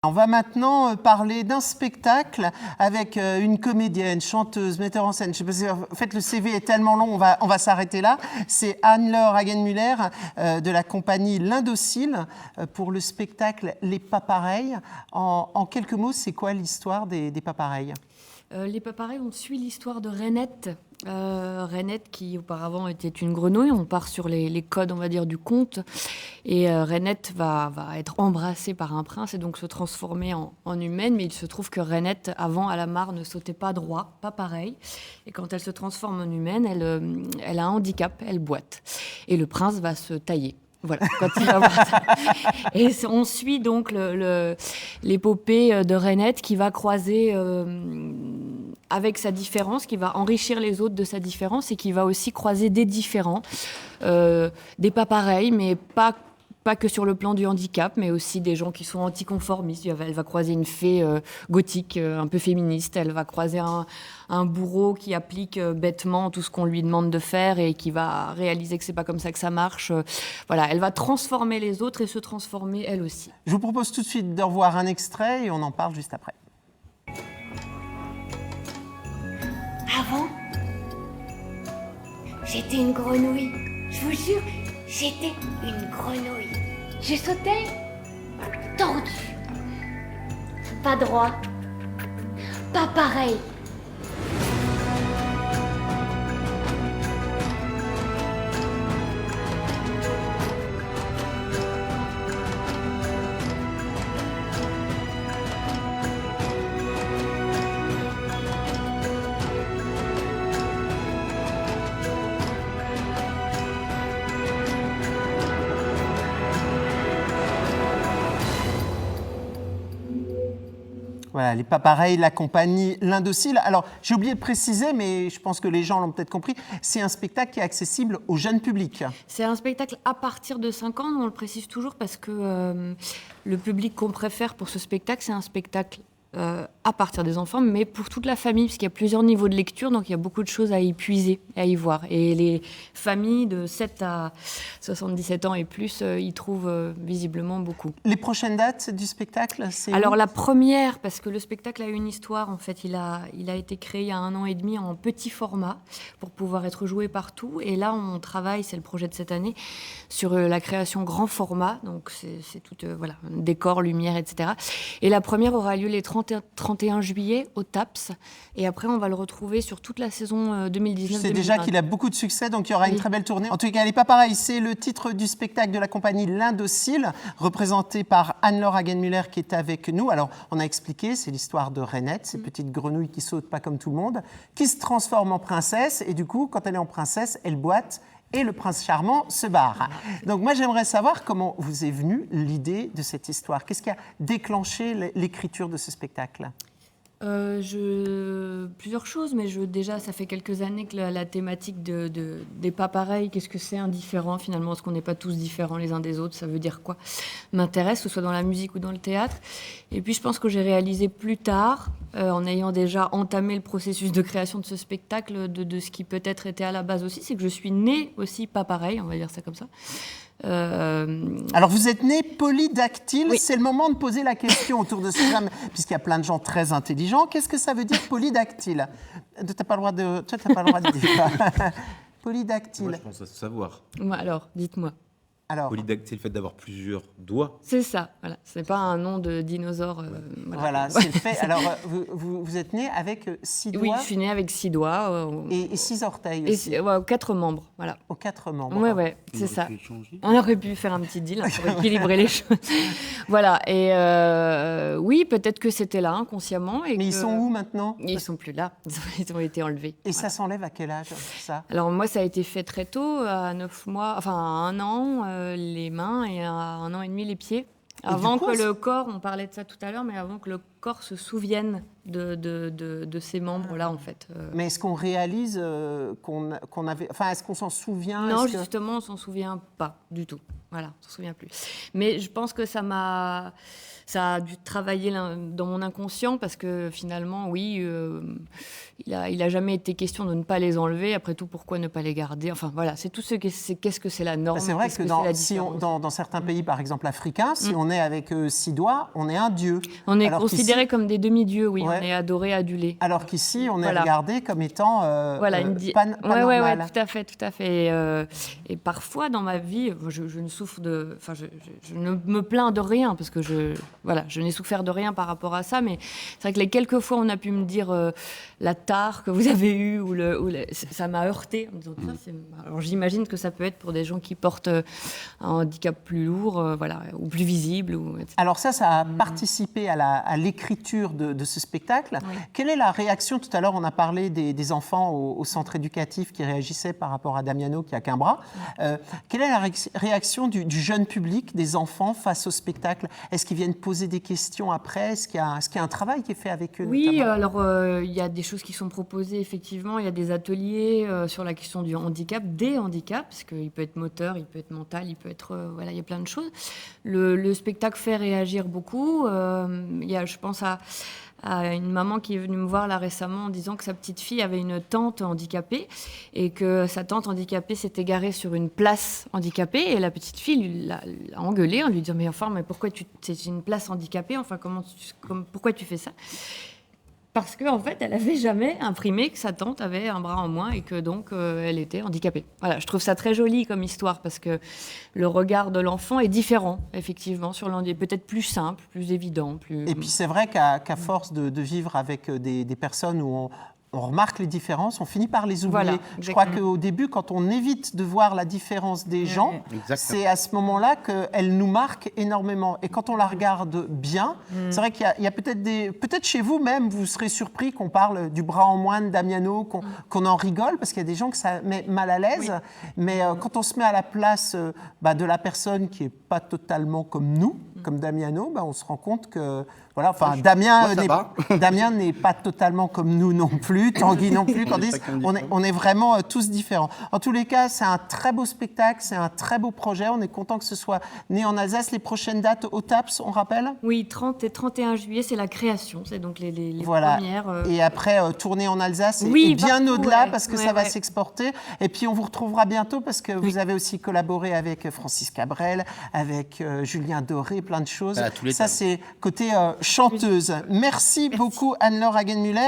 On va maintenant parler d'un spectacle avec une comédienne, chanteuse, metteur en scène. Je sais pas si, en fait, le CV est tellement long, on va s'arrêter là. C'est Anne-Laure Hagenmüller de la compagnie L'Indocile pour le spectacle Les Pas Pareils. En quelques mots, c'est quoi l'histoire des Pas Pareils ? Les Pas Pareils, on suit l'histoire de Rainette. Rainette qui auparavant était une grenouille, on part sur les codes, on va dire, du conte, et Rainette va être embrassée par un prince et donc se transformer en humaine, mais il se trouve que Rainette, avant, à la mare, ne sautait pas droit, pas pareil, et quand elle se transforme en humaine, elle a un handicap, elle boite, et le prince va se tailler. Voilà, quand il va voir ça. Et on suit donc l'épopée de Rainette qui va croiser avec sa différence, qui va enrichir les autres de sa différence et qui va aussi croiser des différents, des pas pareils, mais pas que sur le plan du handicap, mais aussi des gens qui sont anticonformistes. Elle va croiser une fée gothique, un peu féministe. Elle va croiser un bourreau qui applique bêtement tout ce qu'on lui demande de faire et qui va réaliser que c'est pas comme ça que ça marche. Voilà, elle va transformer les autres et se transformer elle aussi. Je vous propose tout de suite de revoir un extrait et on en parle juste après. Avant, j'étais une grenouille. Je vous jure, j'étais une grenouille. Je sautais tordu. Pas droit. Pas pareil. Voilà, Les Pas Pareils, la compagnie L'Indocile. Alors, j'ai oublié de préciser, mais je pense que les gens l'ont peut-être compris, c'est un spectacle qui est accessible au jeune public. C'est un spectacle à partir de 5 ans, on le précise toujours parce que le public qu'on préfère pour ce spectacle, c'est un spectacle à partir des enfants, mais pour toute la famille, parce qu'il y a plusieurs niveaux de lecture, donc il y a beaucoup de choses à y puiser, à y voir. Et les familles de 7 à 77 ans et plus y trouvent visiblement beaucoup. Les prochaines dates du spectacle, c'est Alors où ? la première, parce que le spectacle a une histoire, en fait, il a été créé il y a 1 an et demi en petit format pour pouvoir être joué partout. Et là, on travaille, c'est le projet de cette année, sur la création grand format, donc c'est tout, voilà, décor, lumière, etc. Et la première aura lieu les 31 juillet au TAPS. Et après, on va le retrouver sur toute la saison 2019-2020. Je sais déjà qu'il a beaucoup de succès, donc il y aura une très belle tournée. En tout cas, Les Pas Pareils, c'est le titre du spectacle de la compagnie L'Indocile, représenté par Anne-Laure Hagenmüller qui est avec nous. Alors, on a expliqué, c'est l'histoire de Rainette, ces petites grenouilles qui sautent pas comme tout le monde, qui se transforme en princesse. Et du coup, quand elle est en princesse, elle boite. Et le prince charmant se barre. Donc moi, j'aimerais savoir comment vous est venue l'idée de cette histoire. Qu'est-ce qui a déclenché l'écriture de ce spectacle ? Plusieurs choses, mais déjà, ça fait quelques années que la thématique des pas pareils, qu'est-ce que c'est indifférent finalement, est-ce qu'on n'est pas tous différents les uns des autres, ça veut dire quoi, m'intéresse, que ce soit dans la musique ou dans le théâtre. Et puis je pense que j'ai réalisé plus tard, en ayant déjà entamé le processus de création de ce spectacle, de ce qui peut-être était à la base aussi, c'est que je suis née aussi pas pareil, on va dire ça comme ça. Alors, vous êtes né polydactyle, oui. C'est le moment de poser la question autour de ce thème, puisqu'il y a plein de gens très intelligents. Qu'est-ce que ça veut dire polydactyle ? Toi, tu n'as pas le droit de dire. Polydactyle. Moi, je pense à savoir. Alors, dites-moi. Alors, polydactyle, le fait d'avoir plusieurs doigts. C'est ça, voilà. C'est pas un nom de dinosaure. Voilà, c'est le fait. Alors, vous êtes né avec 6 doigts ? Oui, je suis née avec 6 doigts. Et 6 orteils aussi. Et 4 membres, voilà. Aux 4 membres. Oui, c'est ça. On aurait pu faire un petit deal pour équilibrer les choses. Voilà, et oui, peut-être que c'était là, inconsciemment. Mais ils sont où maintenant ? Ils sont plus là, ils ont été enlevés. Et ça s'enlève à quel âge, ça ? Alors moi, ça a été fait très tôt, à 9 mois, enfin à 1 an, les mains, et à 1 an et demi les pieds. Avant que le corps, on parlait de ça tout à l'heure, mais avant que le corps se souvienne de ces membres-là, en fait. Mais est-ce qu'on réalise qu'on avait... Enfin, est-ce qu'on s'en souvient? Non, Est-ce que- justement, on ne s'en souvient pas du tout. Voilà, on s'en souvient plus. Mais je pense que ça a dû travailler dans mon inconscient parce que finalement, oui, il a jamais été question de ne pas les enlever. Après tout, pourquoi ne pas les garder? Enfin voilà, c'est tout ce que c'est. Qu'est-ce que c'est la norme? C'est vrai qu'est-ce que c'est la différence. dans certains pays, par exemple africains, si on est avec 6 doigts, on est un dieu. On est Alors considéré qu'ici- comme des demi-dieux, oui. Ouais. On est adoré, adulé. Alors qu'ici, on est Voilà. regardé comme étant Voilà, pas ouais, normal. tout à fait, tout à fait. Et parfois dans ma vie, je ne souffre de, enfin, je ne me plains de rien parce que je n'ai souffert de rien par rapport à ça. Mais c'est vrai que les quelques fois on a pu me dire la tare que vous avez eue ça m'a heurté en me disant ça. Alors j'imagine que ça peut être pour des gens qui portent un handicap plus lourd, voilà, ou plus visible, etc. Alors ça a participé à l'écriture de ce spectacle. Oui. Quelle est la réaction? Tout à l'heure, on a parlé des enfants au centre éducatif qui réagissaient par rapport à Damiano qui a qu'un bras. Quelle est la réaction du jeune public, des enfants face au spectacle? Est-ce qu'ils viennent poser des questions après? Est-ce qu'il y a un travail qui est fait avec eux? Oui, notamment alors il y a des choses qui sont proposées, effectivement. Il y a des ateliers sur la question du handicap, des handicaps, parce qu'il peut être moteur, il peut être mental, il peut être... voilà, il y a plein de choses. Le spectacle fait réagir beaucoup. Il y a, je pense à une maman qui est venue me voir là récemment en disant que sa petite fille avait une tante handicapée et que sa tante handicapée s'était garée sur une place handicapée et la petite fille l'a engueulée en lui disant mais pourquoi c'est une place handicapée, enfin pourquoi tu fais ça? Parce qu'en fait, elle n'avait jamais imprimé que sa tante avait un bras en moins et que donc elle était handicapée. Voilà, je trouve ça très joli comme histoire parce que le regard de l'enfant est différent, effectivement, sur l'handicap, peut-être plus simple, plus évident. Et puis c'est vrai qu'à force de vivre avec des personnes où on remarque les différences, on finit par les oublier. Voilà, je crois exactement. qu'au début, quand on évite de voir la différence des gens, Exactement. c'est à ce moment-là qu'elle nous marque énormément. Et quand on la regarde bien, c'est vrai qu'il y a peut-être peut-être chez vous même, vous serez surpris qu'on parle du bras en moins de Damiano, qu'on en rigole, parce qu'il y a des gens que ça met mal à l'aise. Oui. Mais quand on se met à la place de la personne qui n'est pas totalement comme nous, comme Damiano, on se rend compte que... Voilà, enfin, Damien n'est pas totalement comme nous non plus, Tanguy non plus. Candice, on est vraiment tous différents. En tous les cas, c'est un très beau spectacle, c'est un très beau projet. On est content que ce soit né en Alsace. Les prochaines dates au TAPS, on rappelle? Oui, 30 et 31 juillet, c'est la création. C'est donc les Voilà. premières. Et après, tourner en Alsace Oui, et bien partout, au-delà ouais. parce que Ouais, ça va ouais. s'exporter. Et puis, on vous retrouvera bientôt parce que vous avez aussi collaboré avec Francis Cabrel, avec Julien Doré, plein de choses. Voilà, tous les Ça, talents. c'est côté chanteuse. Merci beaucoup, Anne-Laure Hagenmüller.